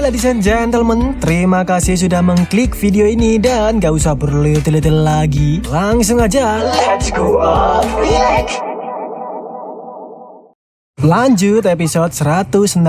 ladies and gentlemen, terima kasih sudah mengklik video ini. Dan gak usah berlete-lete lagi, langsung aja let's go on react. Lanjut episode 162.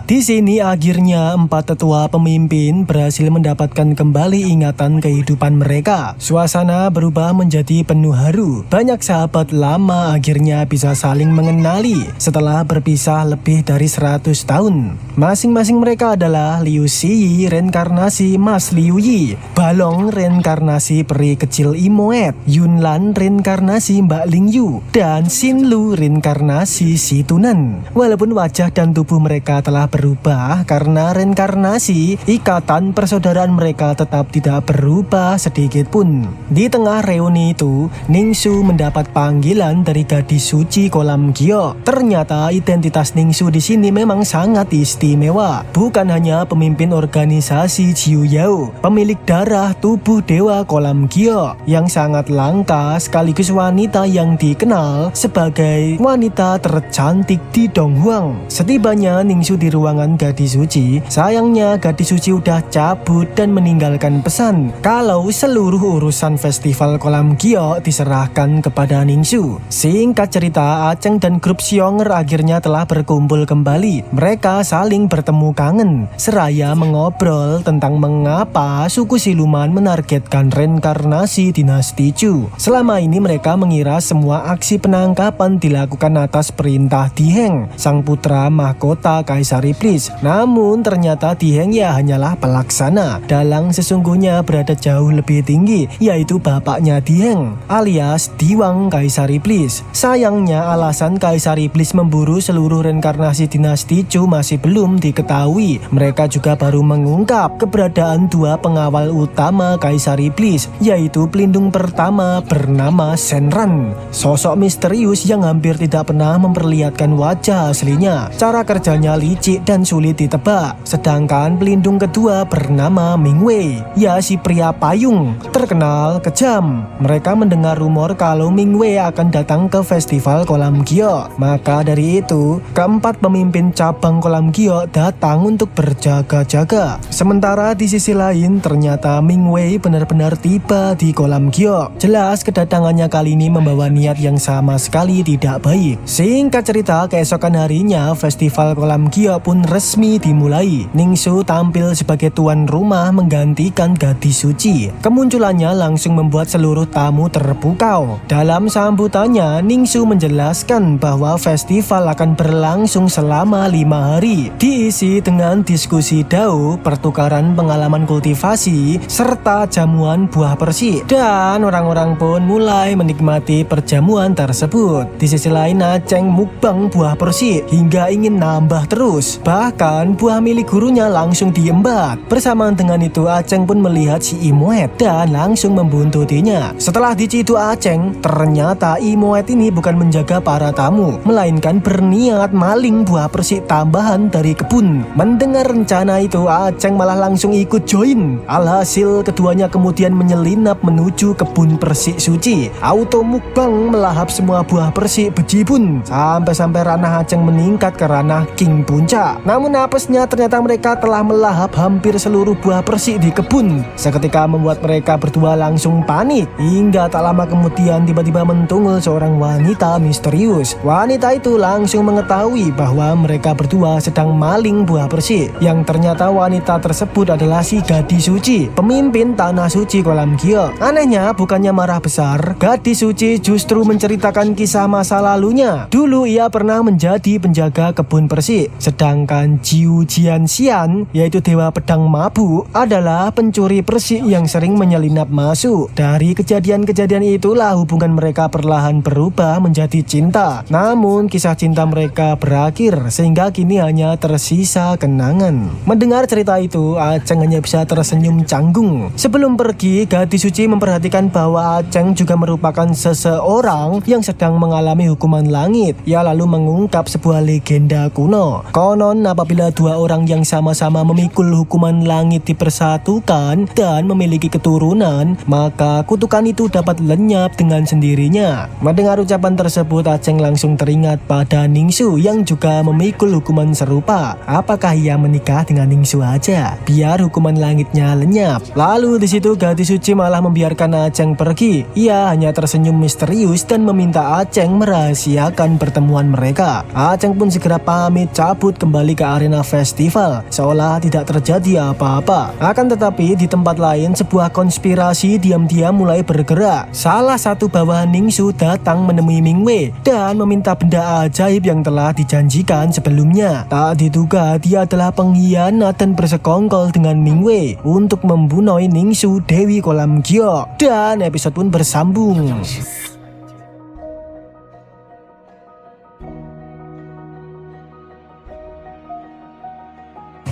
Di sini akhirnya 4 tetua pemimpin berhasil mendapatkan kembali ingatan kehidupan mereka. Suasana berubah menjadi penuh haru. Banyak sahabat lama akhirnya bisa saling mengenali setelah berpisah lebih dari 100 tahun. Masing-masing mereka adalah Liu Ziyi reinkarnasi Mas Liu Yi, Balong reinkarnasi peri kecil Imoet, Yunlan reinkarnasi Mbak Ling Yu, dan Xinlu reinkarnasi Si Tunan. Walaupun wajah dan tubuh mereka telah berubah karena reinkarnasi, ikatan persaudaraan mereka tetap tidak berubah sedikit pun. Di tengah reuni itu, Ningsu mendapat panggilan dari gadis suci kolam giok. Ternyata identitas Ningsu di sini memang sangat istimewa. Bukan hanya pemimpin organisasi Jiu Yao, pemilik darah tubuh dewa kolam giok yang sangat langka, sekaligus wanita yang dikenal sebagai wanita tercantik di Donghuang. Setibanya Ningsu di ruangan gadis suci, sayangnya gadis suci udah cabut dan meninggalkan pesan kalau seluruh urusan festival kolam giok diserahkan kepada Ningsu. Singkat cerita, Aceng dan grup Xionger akhirnya telah berkumpul kembali. Mereka saling bertemu kangen, seraya mengobrol tentang mengapa suku siluman menargetkan reinkarnasi dinasti Chu. Selama ini mereka mengira semua aksi penangkapan dilakukan atas perintah Diheng, sang putra mahkota Kaisar Iblis. Namun ternyata Diheng ya hanyalah pelaksana. Dalang sesungguhnya berada jauh lebih tinggi, yaitu bapaknya Diheng alias Diwang Kaisar Iblis. Sayangnya alasan Kaisar Iblis memburu seluruh reinkarnasi dinasti Chu masih belum diketahui. Mereka juga baru mengungkap keberadaan 2 pengawal utama Kaisar Iblis, yaitu pelindung pertama bernama Shenran, sosok misterius yang hampir tidak pernah memperlihatkan wajah aslinya. Cara kerjanya licik dan sulit ditebak. Sedangkan pelindung kedua bernama Mingwei, ya si pria payung, terkenal kejam. Mereka mendengar rumor kalau Mingwei akan datang ke festival kolam giok. Maka dari itu, keempat pemimpin cabang kolam giok datang untuk berjaga-jaga. Sementara di sisi lain, ternyata Mingwei benar-benar tiba di kolam giok. Jelas kedatangannya kali ini membawa niat yang sama sekali tidak baik. Singkat cerita, keesokan harinya festival kolam giok pun resmi dimulai. Ningsu tampil sebagai tuan rumah menggantikan gadis suci. Kemunculannya langsung membuat seluruh tamu terpukau. Dalam sambutannya, Ningsu menjelaskan bahwa festival akan berlangsung selama 5 hari, diisi dengan diskusi dao, pertukaran pengalaman kultivasi, serta jamuan buah persik. Dan orang-orang pun mulai menikmati perjamuan tersebut. Di sisi lain, Aceng mukbang buah persik hingga ingin nambah terus. Bahkan buah milik gurunya langsung diembat. Bersamaan dengan itu, Aceng pun melihat si Imoet dan langsung membuntutinya. Setelah diciduk Aceng, ternyata Imoet ini bukan menjaga para tamu, melainkan berniat maling buah persik tambahan dari kebun. Mendengar rencana itu, Aceng malah langsung ikut join. Alhasil keduanya kemudian menyelinap menuju kebun persik suci. Auto mukbang melahap semua buah persik bejibun sampai ranah Aceng meningkat ke ranah King Puncak. Namun apesnya ternyata mereka telah melahap hampir seluruh buah persik di kebun. Seketika membuat mereka berdua langsung panik. Hingga tak lama kemudian tiba-tiba mentungul seorang wanita misterius. Wanita itu langsung mengetahui bahwa mereka berdua sedang maling buah persik. Yang ternyata wanita tersebut adalah si gadis suci, pemimpin tanah suci kolam giok. Anehnya, bukannya marah besar, gadis suci justru menceritakan kisah masa lalunya. Dulu ia pernah menjadi penjaga kebun persik, sedangkan Jiu Jianxian, yaitu dewa pedang mabuk, adalah pencuri persik yang sering menyelinap masuk. Dari kejadian-kejadian itulah hubungan mereka perlahan berubah menjadi cinta. Namun kisah cinta mereka berakhir sehingga kini hanya tersisa kenangan. Mendengar cerita itu, Aceng hanya bisa tersenyum canggung. Sebelum pergi, gadis suci memperhatikan bahwa Aceng juga merupakan seseorang yang sedang mengalami hukuman langit. Ia lalu lalu mengungkap sebuah legenda kuno. Konon apabila dua orang yang sama-sama memikul hukuman langit dipersatukan dan memiliki keturunan, maka kutukan itu dapat lenyap dengan sendirinya. Mendengar ucapan tersebut, Aceng langsung teringat pada Ningsu yang juga memikul hukuman serupa. Apakah ia menikah dengan Ningsu aja biar hukuman langitnya lenyap? Lalu di situ gadis suci malah membiarkan Aceng pergi. Ia hanya tersenyum misterius dan meminta Aceng merahasiakan pertemuan mereka. Aceng pun segera pamit cabut kembali ke arena festival seolah tidak terjadi apa-apa. Akan tetapi di tempat lain sebuah konspirasi diam-diam mulai bergerak. Salah satu bawahan Ningsu datang menemui Mingwei dan meminta benda ajaib yang telah dijanjikan sebelumnya. Tak diduga dia adalah pengkhianat dan bersekongkol dengan Mingwei untuk membunuh Ningsu Dewi Kolam Giok. Dan episode pun bersambung.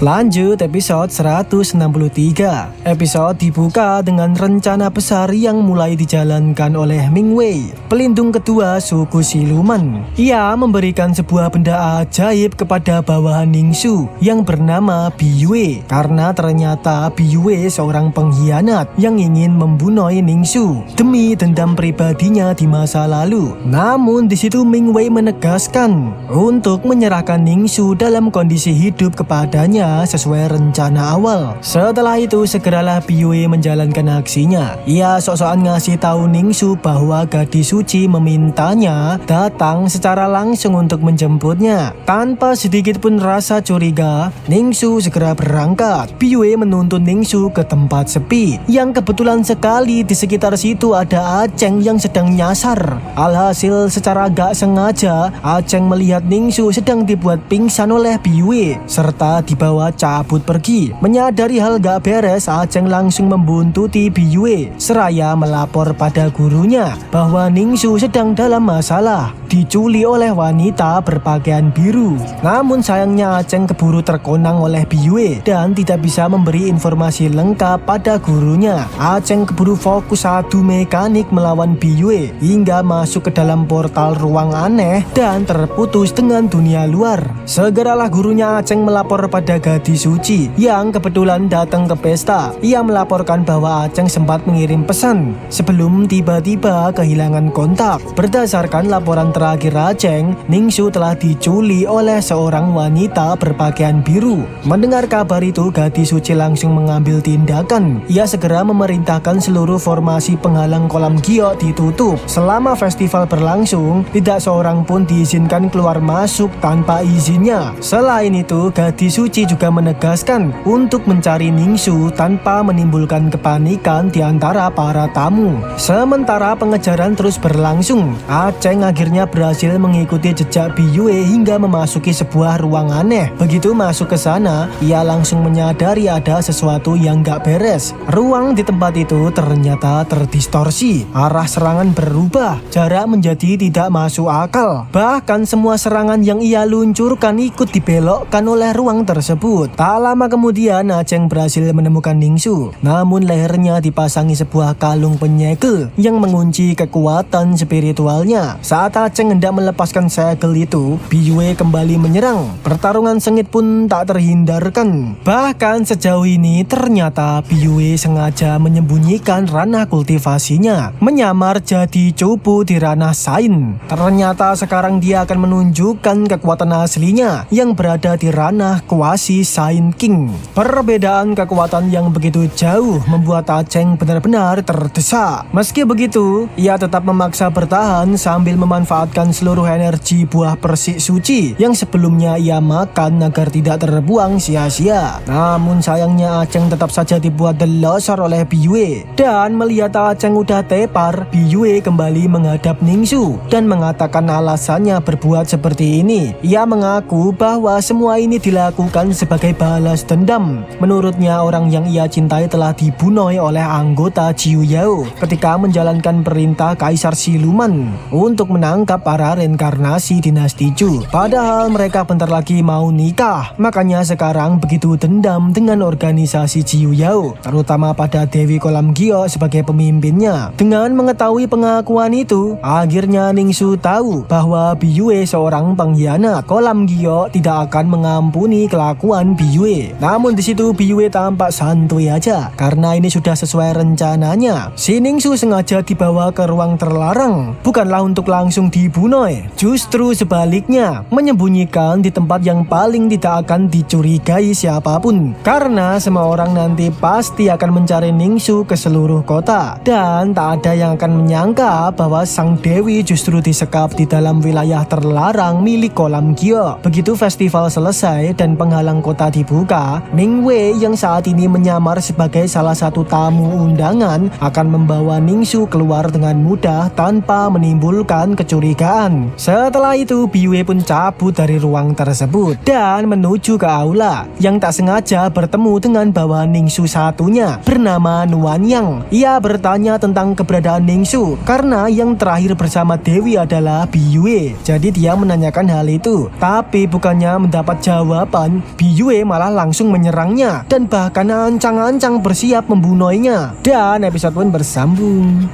Lanjut episode 163. Episode dibuka dengan rencana besar yang mulai dijalankan oleh Mingwei, pelindung kedua suku siluman. Ia memberikan sebuah benda ajaib kepada bawahan Ningsu yang bernama Biyue, karena ternyata Biyue seorang pengkhianat yang ingin membunuh Ningsu demi dendam pribadinya di masa lalu. Namun di situ Mingwei menegaskan untuk menyerahkan Ningsu dalam kondisi hidup kepadanya sesuai rencana awal. Setelah itu segeralah Biyue menjalankan aksinya. Ia sok-sokan ngasih tahu Ningsu bahwa gadis suci memintanya datang secara langsung untuk menjemputnya. Tanpa sedikit pun rasa curiga, Ningsu segera berangkat. Biyue menuntun Ningsu ke tempat sepi yang kebetulan sekali di sekitar situ ada Aceng yang sedang nyasar. Alhasil secara gak sengaja Aceng melihat Ningsu sedang dibuat pingsan oleh Biyue serta dibawa cabut pergi. Menyadari hal gak beres, Aceng langsung membuntuti Biyue seraya melapor pada gurunya bahwa Ningsu sedang dalam masalah, diculik oleh wanita berpakaian biru. Namun sayangnya Aceng keburu terkonang oleh Biyue dan tidak bisa memberi informasi lengkap pada gurunya. Aceng keburu fokus adu mekanik melawan Biyue hingga masuk ke dalam portal ruang aneh dan terputus dengan dunia luar. Segeralah gurunya Aceng melapor pada gadis suci yang kebetulan datang ke pesta. Ia melaporkan bahwa Aceng sempat mengirim pesan sebelum tiba-tiba kehilangan kontak. Berdasarkan laporan terakhir Aceng, Ningsu telah diculik oleh seorang wanita berpakaian biru. Mendengar kabar itu, gadis suci langsung mengambil tindakan. Ia segera memerintahkan seluruh formasi penghalang kolam giok ditutup. Selama festival berlangsung, tidak seorang pun diizinkan keluar masuk tanpa izinnya. Selain itu, gadis suci juga menegaskan untuk mencari Ningsu tanpa menimbulkan kepanikan di antara para tamu. Sementara pengejaran terus berlangsung, Aceng akhirnya berhasil mengikuti jejak Biyue hingga memasuki sebuah ruang aneh. Begitu masuk ke sana, ia langsung menyadari ada sesuatu yang gak beres. Ruang di tempat itu ternyata terdistorsi, arah serangan berubah, jarak menjadi tidak masuk akal. Bahkan semua serangan yang ia luncurkan ikut dibelokkan oleh ruang tersebut. Tak lama kemudian Aceng berhasil menemukan Ningsu, namun lehernya dipasangi sebuah kalung penyegel yang mengunci kekuatan spiritualnya. Saat Aceng hendak melepaskan segel itu, Biyue kembali menyerang. Pertarungan sengit pun tak terhindarkan. Bahkan sejauh ini ternyata Biyue sengaja menyembunyikan ranah kultivasinya, menyamar jadi cupu di ranah Sain. Ternyata sekarang dia akan menunjukkan kekuatan aslinya yang berada di ranah kuasi Sain King. Perbedaan kekuatan yang begitu jauh membuat Aceng benar-benar terdesak. Meski begitu, ia tetap memaksa bertahan sambil memanfaatkan seluruh energi buah persik suci yang sebelumnya ia makan agar tidak terbuang sia-sia. Namun sayangnya Aceng tetap saja dibuat delosor oleh Biyue. Dan melihat Aceng udah tepar, Biyue kembali menghadap Ningsu dan mengatakan alasannya berbuat seperti ini. Ia mengaku bahwa semua ini dilakukan sebagai balas dendam. Menurutnya orang yang ia cintai telah dibunuh oleh anggota Jiu Yao ketika menjalankan perintah Kaisar Siluman untuk menangkap para reinkarnasi dinasti Chu. Padahal mereka bentar lagi mau nikah. Makanya sekarang begitu dendam dengan organisasi Jiu Yao, terutama pada Dewi Kolam Gio sebagai pemimpinnya. Dengan mengetahui pengakuan itu, akhirnya Ningsu tahu bahwa Biyue seorang pengkhianat. Kolam Gio tidak akan mengampuni kelakuan Biyue. Namun di situ Biyue tampak santuy aja karena ini sudah sesuai rencananya. Si Ningsu sengaja dibawa ke ruang terlarang bukanlah untuk langsung dibunuh, justru sebaliknya menyembunyikan di tempat yang paling tidak akan dicurigai siapapun, karena semua orang nanti pasti akan mencari Ningsu ke seluruh kota dan tak ada yang akan menyangka bahwa sang dewi justru disekap di dalam wilayah terlarang milik Kolam Gio. Begitu festival selesai dan penghalang kota dibuka, Ning Wei yang saat ini menyamar sebagai salah satu tamu undangan akan membawa Ningsu keluar dengan mudah tanpa menimbulkan kecurigaan. Setelah itu Biyue pun cabut dari ruang tersebut dan menuju ke aula yang tak sengaja bertemu dengan bawahan Ningsu satunya bernama Nuan Yang. Ia bertanya tentang keberadaan Ningsu karena yang terakhir bersama Dewi adalah Biyue. Jadi dia menanyakan hal itu, tapi bukannya mendapat jawaban, Biyue malah langsung menyerangnya dan bahkan ancang-ancang bersiap membunuhnya. Dan episode pun bersambung.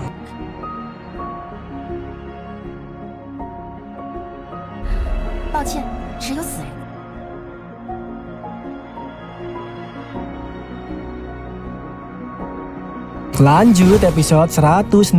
抱歉，只有死人。 Lanjut episode 164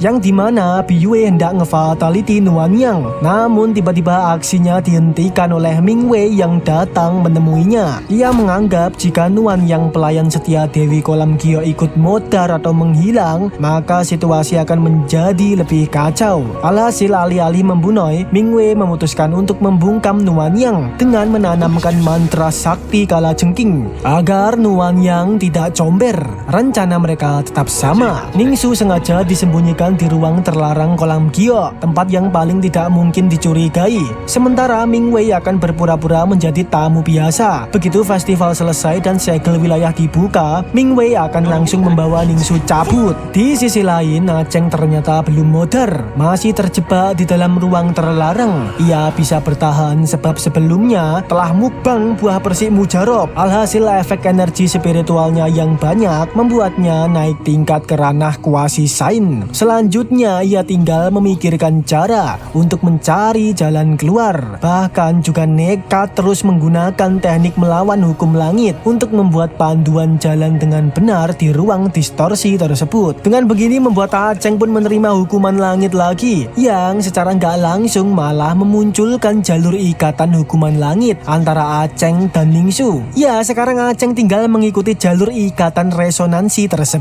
yang dimana Biyue hendak ngefatality Nuan Yang, namun tiba-tiba aksinya dihentikan oleh Ming Wei yang datang menemuinya. Ia menganggap jika Nuan Yang pelayan setia Dewi Kolam Gio ikut modar atau menghilang, maka situasi akan menjadi lebih kacau. Alhasil alih-alih membunuh, Ming Wei memutuskan untuk membungkam Nuan Yang dengan menanamkan mantra sakti kalajengking agar Nuan Yang tidak comber. Rencana mereka tetap sama. Ningsu sengaja disembunyikan di ruang terlarang Kolam Gio, tempat yang paling tidak mungkin dicurigai. Sementara Ming Wei akan berpura-pura menjadi tamu biasa. Begitu festival selesai dan segel wilayah dibuka, Ming Wei akan langsung membawa Ningsu cabut. Di sisi lain, Aceng ternyata belum modar, masih terjebak di dalam ruang terlarang. Ia bisa bertahan sebab sebelumnya telah mukbang buah persik mujarab. Alhasil efek energi spiritualnya yang banyak membuatnya naik tingkat ke ranah kuasi sain. Selanjutnya ia tinggal memikirkan cara untuk mencari jalan keluar, bahkan juga nekat terus menggunakan teknik melawan hukum langit untuk membuat panduan jalan dengan benar di ruang distorsi tersebut. Dengan begini membuat Aceng pun menerima hukuman langit lagi, yang secara nggak langsung malah memunculkan jalur ikatan hukuman langit antara Aceng dan Ningsu. Ya, sekarang Aceng tinggal mengikuti jalur ikatan resonansi tersebut.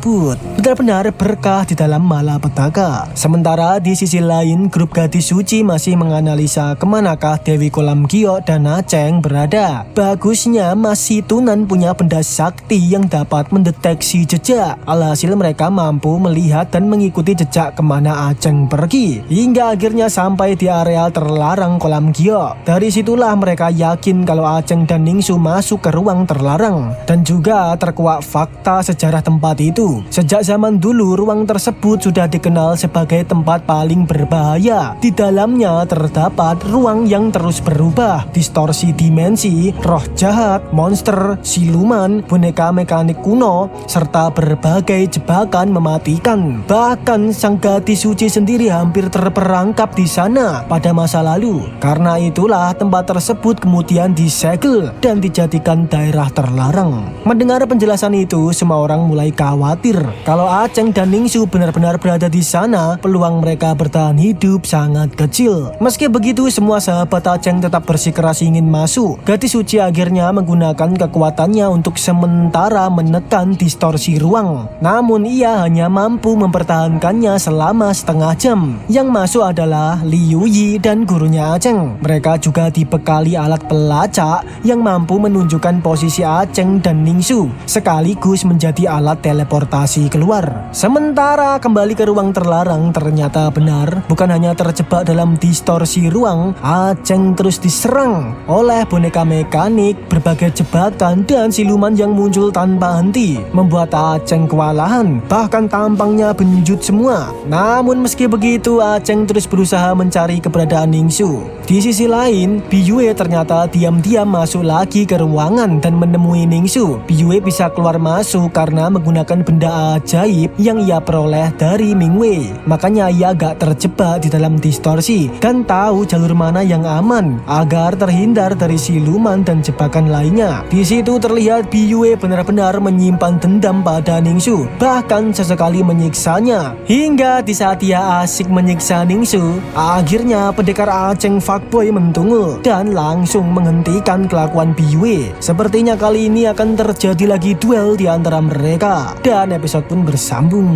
Benar-benar berkah di dalam malapetaka. Sementara di sisi lain, grup gadis suci masih menganalisa kemanakah Dewi Kolam Gio dan Aceng berada. Bagusnya masih Tunan punya benda sakti yang dapat mendeteksi jejak. Alhasil mereka mampu melihat dan mengikuti jejak kemana Aceng pergi, hingga akhirnya sampai di area terlarang Kolam Gio. Dari situlah mereka yakin kalau Aceng dan Ningsu masuk ke ruang terlarang, dan juga terkuak fakta sejarah tempat itu. Sejak zaman dulu ruang tersebut sudah dikenal sebagai tempat paling berbahaya. Di dalamnya terdapat ruang yang terus berubah, distorsi dimensi, roh jahat, monster, siluman, boneka mekanik kuno, serta berbagai jebakan mematikan. Bahkan sang gadis suci sendiri hampir terperangkap di sana pada masa lalu. Karena itulah tempat tersebut kemudian disegel dan dijadikan daerah terlarang. Mendengar penjelasan itu, semua orang mulai khawatir kalau Aceng dan Ningsu benar-benar berada di sana, peluang mereka bertahan hidup sangat kecil. Meski begitu, semua sahabat Aceng tetap bersikeras ingin masuk. Gadis suci akhirnya menggunakan kekuatannya untuk sementara menekan distorsi ruang. Namun ia hanya mampu mempertahankannya selama setengah jam. Yang masuk adalah Liu Yi dan gurunya Aceng. Mereka juga dibekali alat pelacak yang mampu menunjukkan posisi Aceng dan Ningsu, sekaligus menjadi alat teleport diteleportasi keluar. Sementara kembali ke ruang terlarang, ternyata benar bukan hanya terjebak dalam distorsi ruang, Aceng terus diserang oleh boneka mekanik, berbagai jebakan dan siluman yang muncul tanpa henti, membuat Aceng kewalahan, bahkan tampangnya benjut semua. Namun meski begitu, Aceng terus berusaha mencari keberadaan Ningsu. Di sisi lain, Biyue ternyata diam-diam masuk lagi ke ruangan dan menemui Ningsu. Biyue bisa keluar masuk karena menggunakan benda ajaib yang ia peroleh dari Mingwei. Makanya ia agak terjebak di dalam distorsi dan tahu jalur mana yang aman agar terhindar dari siluman dan jebakan lainnya. Di situ terlihat Biyue benar-benar menyimpan dendam pada Ningsu, bahkan sesekali menyiksanya. Hingga di saat ia asik menyiksa Ningsu, akhirnya pendekar Aceng fuckboy mentungul dan langsung menghentikan kelakuan Biyue. Sepertinya kali ini akan terjadi lagi duel di antara mereka dan episode pun bersambung.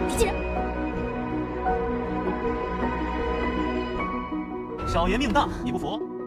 你竟然小爷命大，你不服？